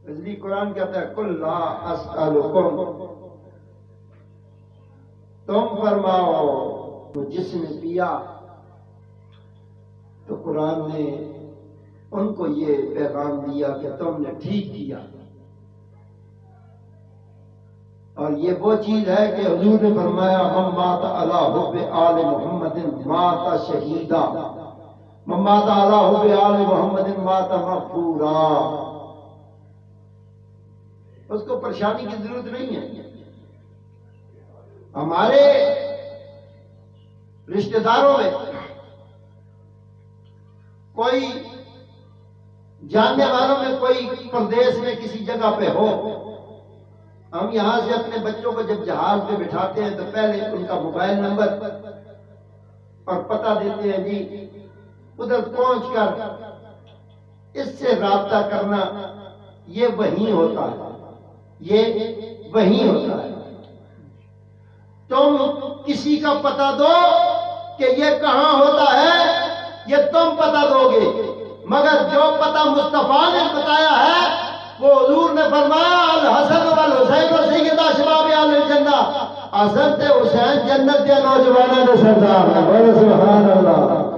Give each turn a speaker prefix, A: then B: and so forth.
A: اس لیے قرآن کہتا ہے قل لا اسألکم، تم فرماؤ تو جس نے پیا، تو قرآن نے ان کو یہ پیغام دیا کہ تم نے ٹھیک کیا۔ اور یہ وہ چیز ہے کہ حضور نے فرمایا من مات علی حب آل محمد مات شہیدا، من مات علی حب آل محمد مات مغفورا۔ اس کو پریشانی کی ضرورت نہیں ہے۔ ہمارے رشتہ داروں میں کوئی جاننے والوں میں کوئی پردیس میں کسی جگہ پہ ہو، ہم یہاں سے اپنے بچوں کو جب جہاز پہ بٹھاتے ہیں تو پہلے ان کا موبائل نمبر اور پتہ دیتے ہیں، جی ادھر پہنچ کر اس سے رابطہ کرنا، یہ وہیں ہوتا ہے، یہ وہیں ہوتا ہے۔ تم کسی کا پتہ دو کہ یہ کہاں ہوتا ہے، یہ تم پتہ دو گے، مگر جو پتہ مصطفیٰ نے بتایا ہے وہ حضور نے فرمایا الحسن والحسین و سیدہ شباب اہل الجنہ، حسن تے حسین جنت کے نوجوانوں نے سردار، سبحان اللہ۔